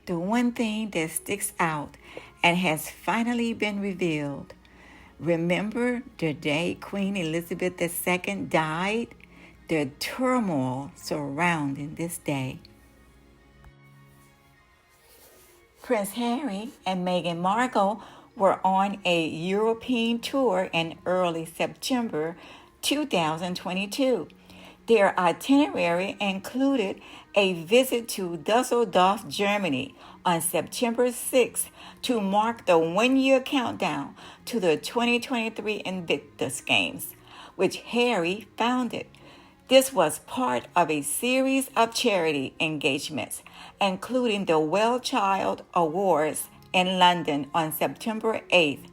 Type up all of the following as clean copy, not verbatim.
the one thing that sticks out and has finally been revealed. Remember the day Queen Elizabeth II died? The turmoil surrounding this day. Prince Harry and Meghan Markle were on a European tour in early September 2022. Their itinerary included a visit to Dusseldorf, Germany on September 6th to mark the one-year countdown to the 2023 Invictus Games, which Harry founded. This was part of a series of charity engagements, including the Well Child Awards in London on September 8th.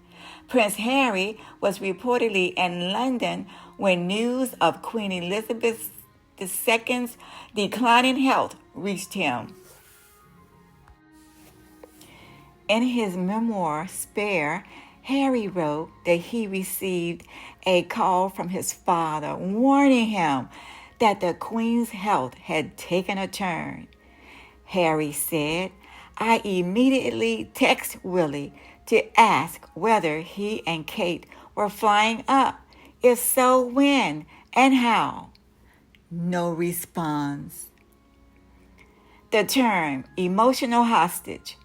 Prince Harry was reportedly in London when news of Queen Elizabeth II's declining health reached him. In his memoir, Spare, Harry wrote that he received a call from his father warning him that the Queen's health had taken a turn. Harry said, "I immediately texted Willie to ask whether he and Kate were flying up. If so, when and how?" No response. The term emotional hostage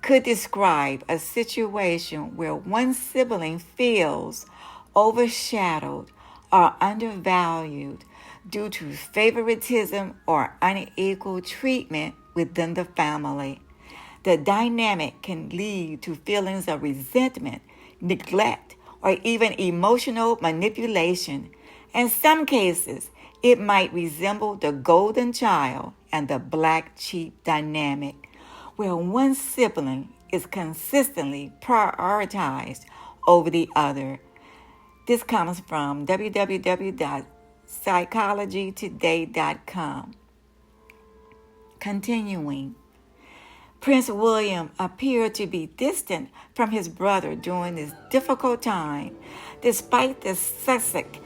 could describe a situation where one sibling feels overshadowed or undervalued due to favoritism or unequal treatment within the family. The dynamic can lead to feelings of resentment, neglect, or even emotional manipulation. In some cases, it might resemble the golden child and the black sheep dynamic, where one sibling is consistently prioritized over the other. This comes from www.psychologytoday.com. Continuing, Prince William appeared to be distant from his brother during this difficult time, despite the Sussex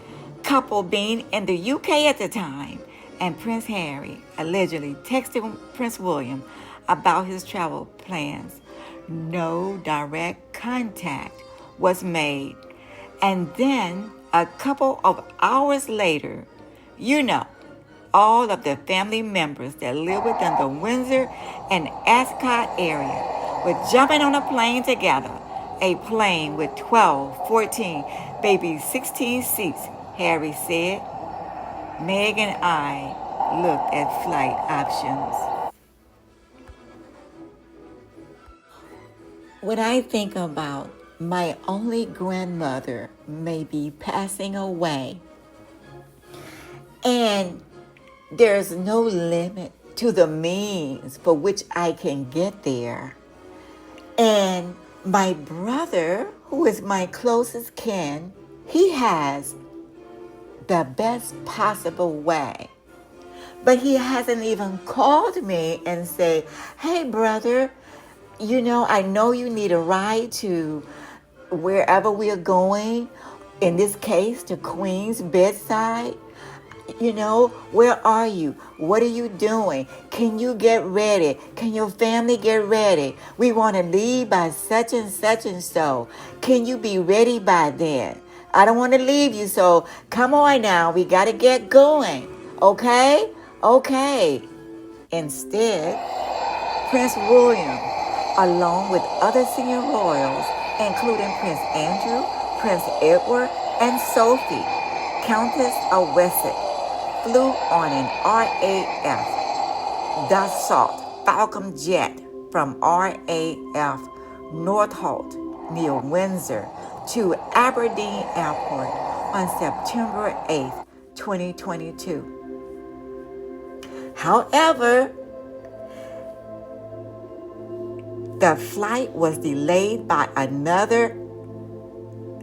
couple being in the UK at the time, and Prince Harry allegedly texted Prince William about his travel plans. No direct contact was made. And then, a couple of hours later, all of the family members that live within the Windsor and Ascot area were jumping on a plane together, a plane with 12, 14, maybe 16 seats, Harry said. Meg and I looked at flight options. When I think about my only grandmother may be passing away, and there's no limit to the means for which I can get there, and my brother, who is my closest kin, he has the best possible way, but he hasn't even called me and say, "Hey brother, I know you need a ride to wherever we are going, in this case, to Queen's bedside. Where are you? What are you doing? Can you get ready? Can your family get ready? We want to leave by such and so. Can you be ready by then? I don't want to leave you, so come on now. We got to get going. Okay? Okay." Instead, Prince William, along with other senior royals, including Prince Andrew, Prince Edward, and Sophie, Countess of Wessex, flew on an RAF Dassault Falcon jet from RAF Northolt near Windsor to Aberdeen Airport on September 8th, 2022. However, the flight was delayed by another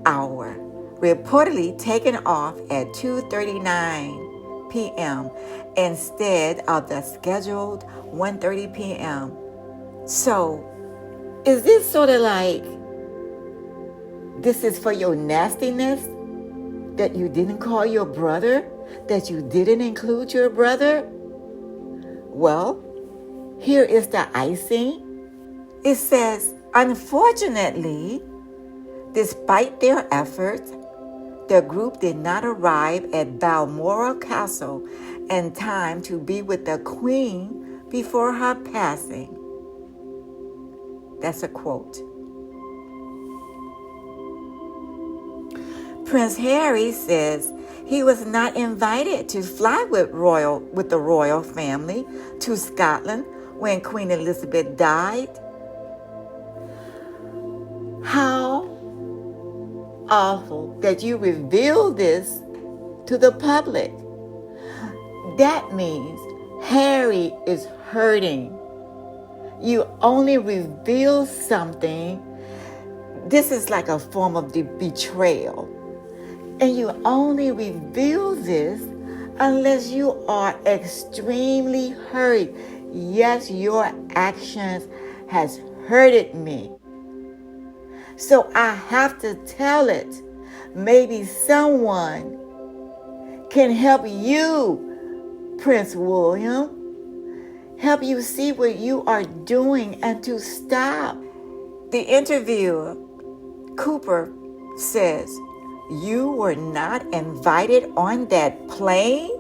hour, reportedly taken off at 2:39 p.m. instead of the scheduled 1:30 p.m. So, is this sort of like, this is for your nastiness? That you didn't call your brother? That you didn't include your brother? Well, Here is the icing. It says, unfortunately, despite their efforts, the group did not arrive at Balmoral Castle in time to be with the Queen before her passing. That's a quote. Prince Harry says he was not invited to fly with the royal family to Scotland when Queen Elizabeth died. How awful that you reveal this to the public. That means Harry is hurting. You only reveal something. This is like a form of betrayal. And you only reveal this unless you are extremely hurt. Yes, your actions has hurted me. So I have to tell it. Maybe someone can help you, Prince William. Help you see what you are doing and to stop. The interviewer, Cooper, says, you were not invited on that plane?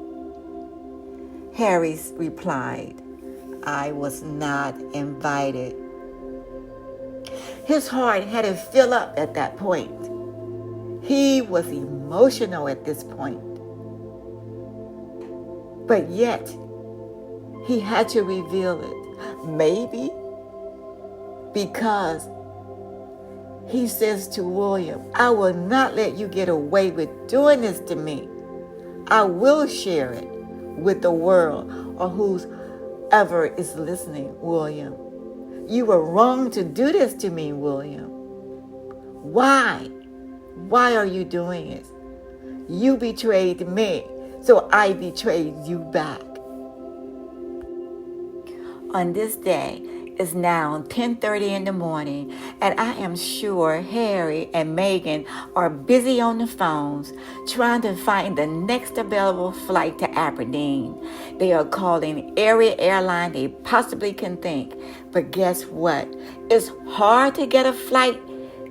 Harry replied, I was not invited. His heart had to fill up at that point. He was emotional at this point. But yet, he had to reveal it. Maybe because he says to William, I will not let you get away with doing this to me. I will share it with the world or whoever is listening, William. You were wrong to do this to me, William. Why? Why are you doing it? You betrayed me, so I betrayed you back. On this day, it's now 10:30 in the morning, and I am sure Harry and Meghan are busy on the phones trying to find the next available flight to Aberdeen. They are calling every airline they possibly can think. But guess what? It's hard to get a flight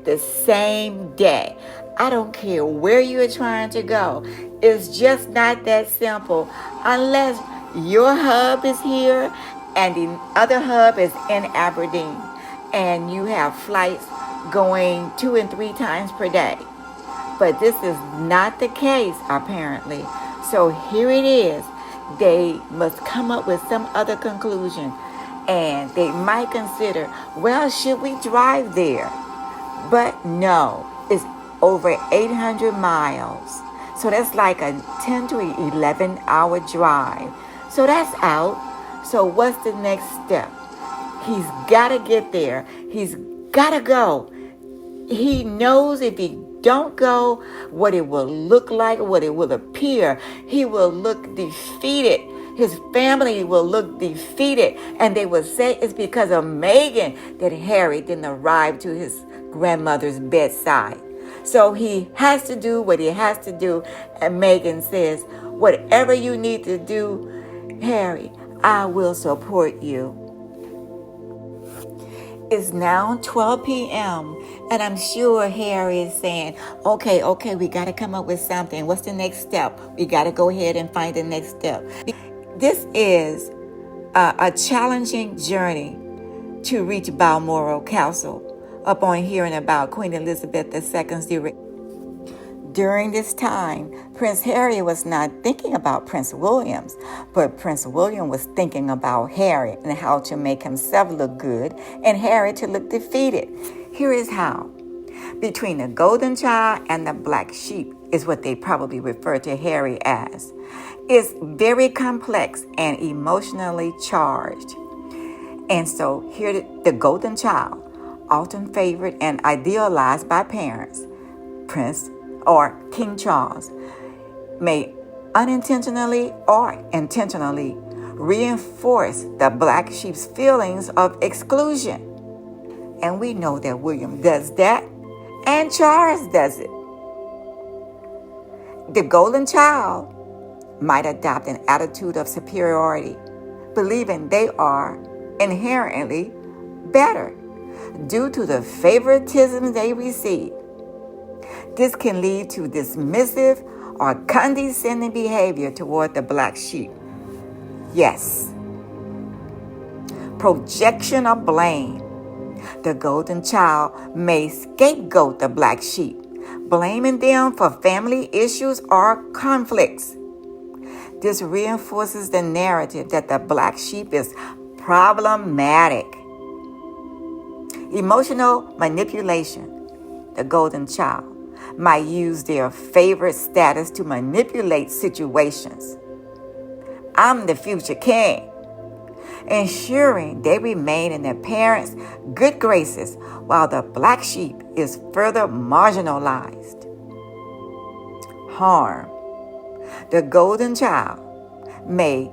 the same day. I don't care where you are trying to go. It's just not that simple unless your hub is here and the other hub is in Aberdeen, and you have flights going 2 and 3 times per day. But this is not the case, apparently. So here it is. They must come up with some other conclusion, and they might consider, well, should we drive there? But no, it's over 800 miles. So that's like a 10 to 11 hour drive. So that's out. So what's the next step? He's got to get there. He's got to go. He knows if he don't go, what it will look like, what it will appear. He will look defeated. His family will look defeated. And they will say it's because of Meghan that Harry didn't arrive to his grandmother's bedside. So he has to do what he has to do. And Meghan says, whatever you need to do, Harry, I will support you. It's now 12 p.m. and I'm sure Harry is saying, okay, we got to come up with something. What's the next step? We got to go ahead and find the next step. This is a challenging journey to reach Balmoral Castle upon hearing about Queen Elizabeth II's direct. During this time, Prince Harry was not thinking about Prince William, but Prince William was thinking about Harry and how to make himself look good and Harry to look defeated. Here is how. Between the golden child and the black sheep is what they probably refer to Harry as. It's very complex and emotionally charged. And so here the golden child, often favored and idealized by parents, Prince or King Charles, may unintentionally or intentionally reinforce the black sheep's feelings of exclusion. And we know that William does that, and Charles does it. The golden child might adopt an attitude of superiority, believing they are inherently better due to the favoritism they receive. This can lead to dismissive or condescending behavior toward the black sheep. Yes. Projection of blame. The golden child may scapegoat the black sheep, blaming them for family issues or conflicts. This reinforces the narrative that the black sheep is problematic. Emotional manipulation. The golden child might use their favorite status to manipulate situations. I'm the future king, ensuring they remain in their parents' good graces while the black sheep is further marginalized. Harm. The golden child may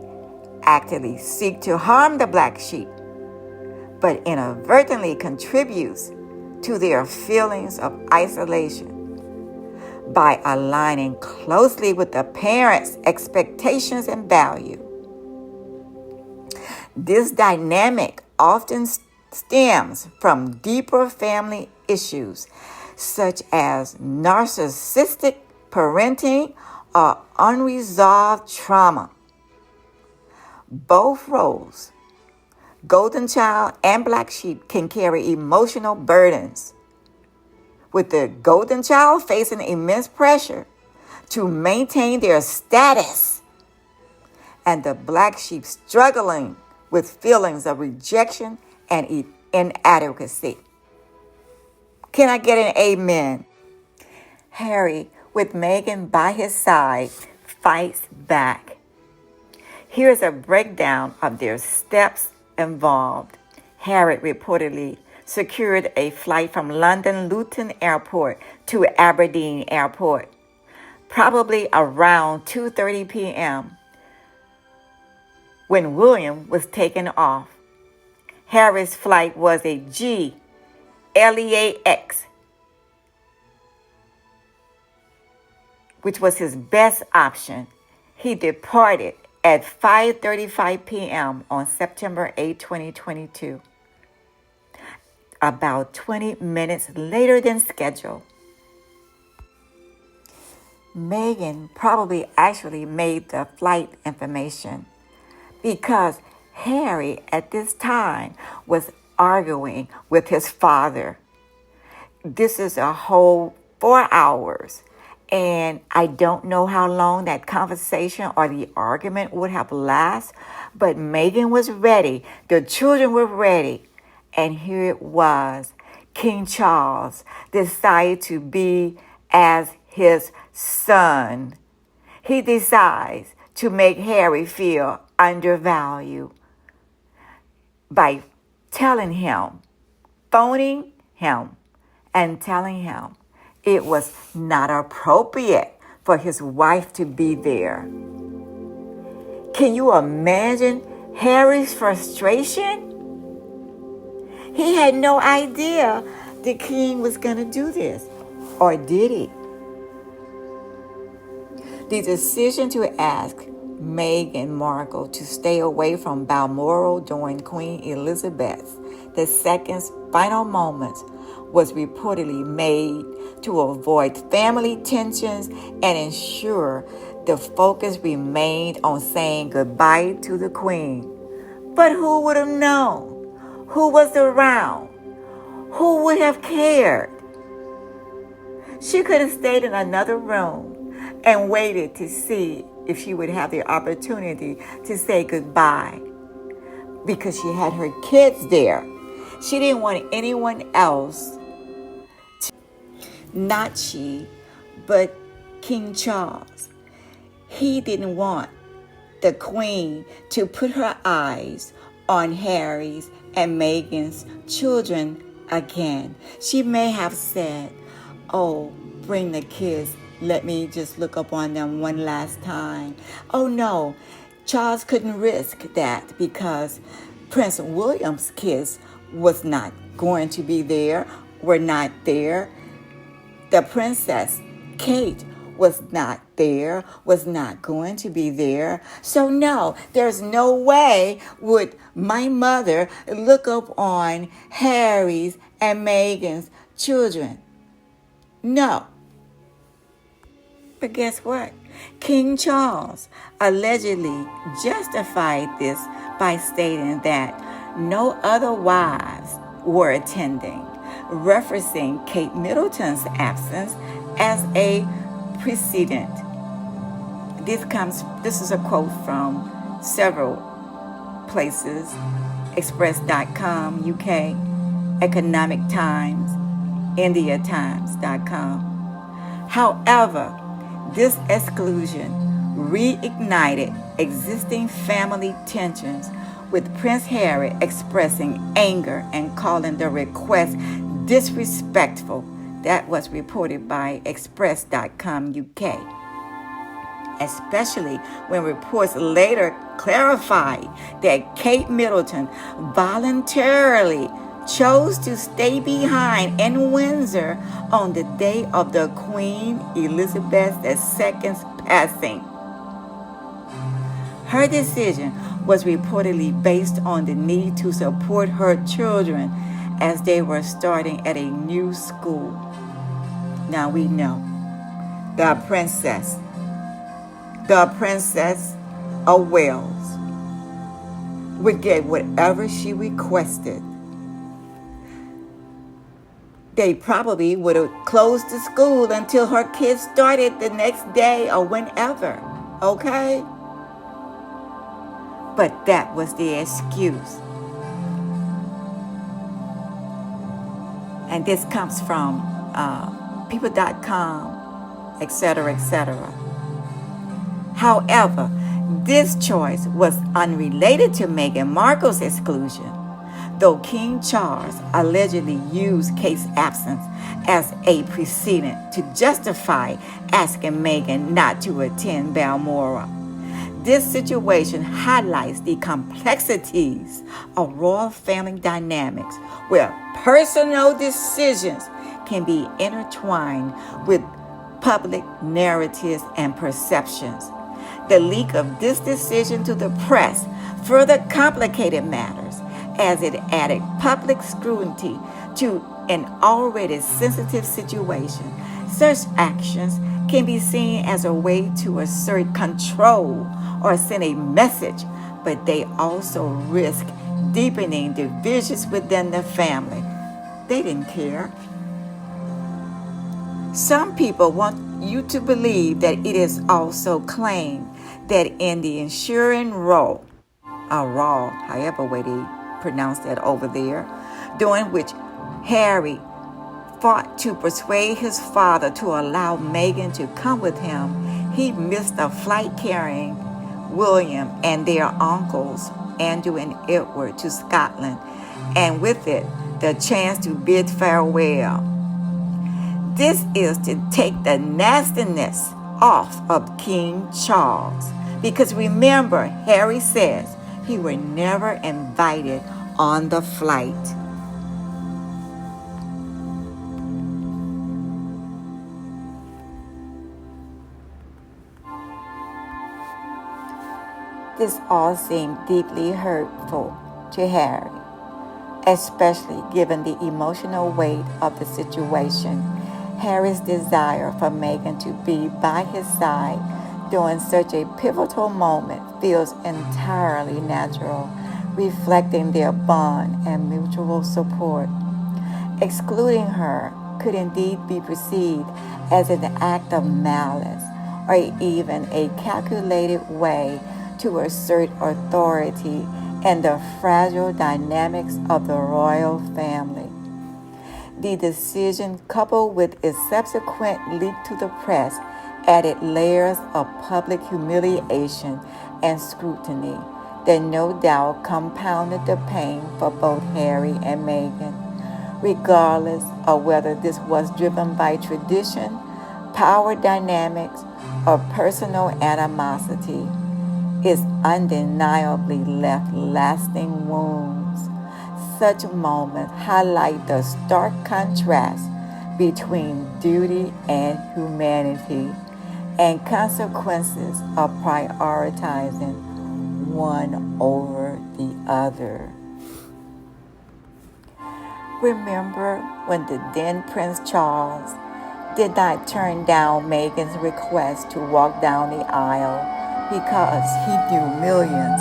actively seek to harm the black sheep, but inadvertently contributes to their feelings of isolation by aligning closely with the parents' expectations and value. This dynamic often stems from deeper family issues such as narcissistic parenting or unresolved trauma. Both roles, golden child and black sheep, can carry emotional burdens, with the golden child facing immense pressure to maintain their status and the black sheep struggling with feelings of rejection and inadequacy. Can I get an amen? Harry, with Meghan by his side, fights back. Here's a breakdown of their steps involved. Harry reportedly secured a flight from London Luton Airport to Aberdeen Airport, probably around 2:30 p.m. when William was taken off. Harry's flight was a LEAX, which was his best option. He departed at 5:35 p.m. on September 8, 2022, about 20 minutes later than scheduled. Meghan probably actually made the flight information because Harry at this time was arguing with his father. This is a whole 4 hours. And I don't know how long that conversation or the argument would have lasted, but Meghan was ready. The children were ready. And here it was. King Charles decided to be as his son. He decides to make Harry feel undervalued by phoning him and telling him it was not appropriate for his wife to be there. Can you imagine Harry's frustration? He had no idea the king was going to do this. Or did he? The decision to ask Meghan Markle to stay away from Balmoral during Queen Elizabeth II's final moments was reportedly made to avoid family tensions and ensure the focus remained on saying goodbye to the Queen. But who would have known? Who was around? Who would have cared? She could have stayed in another room and waited to see if she would have the opportunity to say goodbye because she had her kids there. She didn't want anyone else to, not she, but King Charles. He didn't want the Queen to put her eyes on Harry's and Meghan's children again. She may have said, oh, bring the kids. Let me just look up on them one last time. Oh, no. Charles couldn't risk that because Prince William's kids was not going to be there, were not there. The Princess Kate was not there, was not going to be there. So no, there's no way would my mother look up on Harry's and Meghan's children. No. But guess what? King Charles allegedly justified this by stating that no other wives were attending, referencing Kate Middleton's absence as a precedent. This is a quote from several places: Express.com, UK, Economic Times, IndiaTimes.com. However, this exclusion reignited existing family tensions, with Prince Harry expressing anger and calling the request disrespectful. That was reported by Express.com UK. Especially when reports later clarified that Kate Middleton voluntarily chose to stay behind in Windsor on the day of the Queen Elizabeth II's passing. Her decision was reportedly based on the need to support her children as they were starting at a new school. Now we know the Princess of Wales would get whatever she requested. They probably would have closed the school until her kids started the next day or whenever, okay? But that was the excuse. And this comes from people.com, etc., etc. However, this choice was unrelated to Meghan Markle's exclusion, though King Charles allegedly used Kate's absence as a precedent to justify asking Meghan not to attend Balmoral. This situation highlights the complexities of royal family dynamics, where personal decisions can be intertwined with public narratives and perceptions. The leak of this decision to the press further complicated matters, as it added public scrutiny to an already sensitive situation. Such actions can be seen as a way to assert control or send a message, but they also risk deepening divisions within the family. They didn't care. Some people want you to believe that it is also claimed that in the ensuing role, however way they pronounce that over there, during which Harry fought to persuade his father to allow Meghan to come with him, he missed a flight carrying William and their uncles, Andrew and Edward, to Scotland, and with it, the chance to bid farewell. This is to take the nastiness off of King Charles, because remember, Harry says he were never invited on the flight. This all seemed deeply hurtful to Harry, especially given the emotional weight of the situation. Harry's desire for Meghan to be by his side during such a pivotal moment feels entirely natural, reflecting their bond and mutual support. Excluding her could indeed be perceived as an act of malice, or even a calculated way to assert authority in the fragile dynamics of the royal family. The decision, coupled with its subsequent leak to the press, added layers of public humiliation and scrutiny that no doubt compounded the pain for both Harry and Meghan. Regardless of whether this was driven by tradition, power dynamics, or personal animosity, it undeniably left lasting wounds. Such moments highlight the stark contrast between duty and humanity, and consequences of prioritizing one over the other. Remember when the then Prince Charles did not turn down Meghan's request to walk down the aisle because he knew millions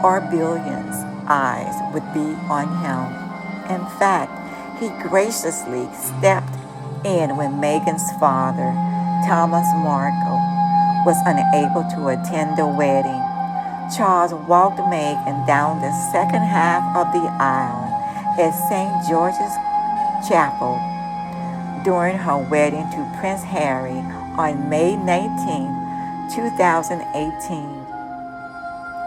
or billions' eyes would be on him. In fact, he graciously stepped in when Meghan's father, Thomas Markle, was unable to attend the wedding. Charles walked Meghan down the second half of the aisle at St. George's Chapel during her wedding to Prince Harry on May 19, 2018.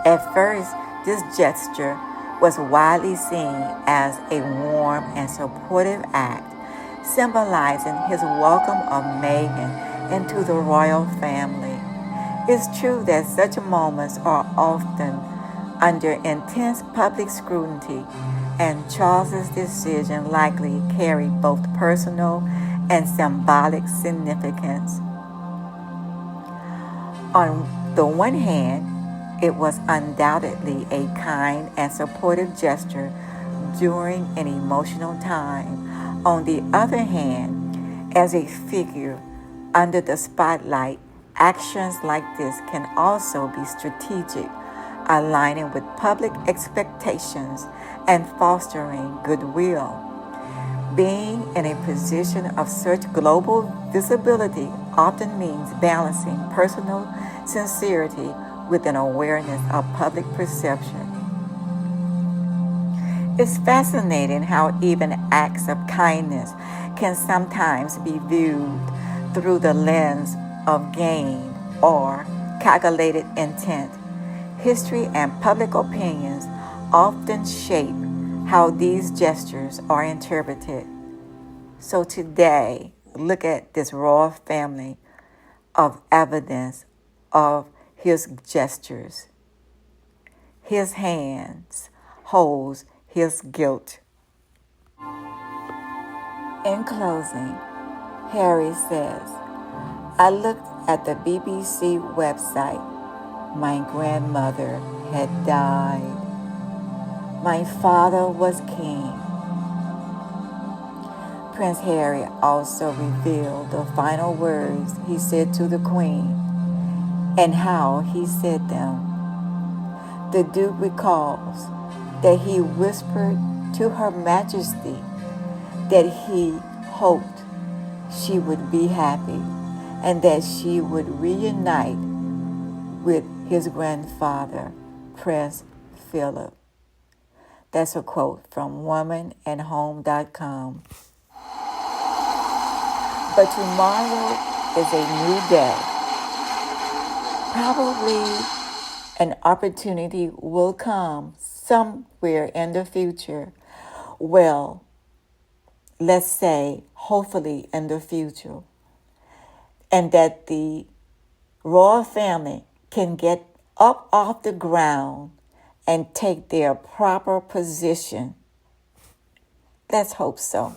At first, this gesture was widely seen as a warm and supportive act, symbolizing his welcome of Meghan into the royal family. It's true that such moments are often under intense public scrutiny, and Charles's decision likely carried both personal and symbolic significance. On the one hand, it was undoubtedly a kind and supportive gesture during an emotional time. On the other hand, as a figure under the spotlight, actions like this can also be strategic, aligning with public expectations and fostering goodwill. Being in a position of such global visibility often means balancing personal sincerity with an awareness of public perception. It's fascinating how even acts of kindness can sometimes be viewed through the lens of gain or calculated intent. History and public opinions often shape how these gestures are interpreted. So today, look at this royal family of evidence of his gestures. His hands holds his guilt. In closing, Harry says, I looked at the BBC website. My grandmother had died. My father was king. Prince Harry also revealed the final words he said to the Queen and how he said them. The Duke recalls that he whispered to Her Majesty that he hoped she would be happy and that she would reunite with his grandfather, Prince Philip. That's a quote from womanandhome.com. But tomorrow is a new day. Probably an opportunity will come somewhere in the future. Well, let's say, hopefully in the future. And that the royal family can get up off the ground and take their proper position. Let's hope so.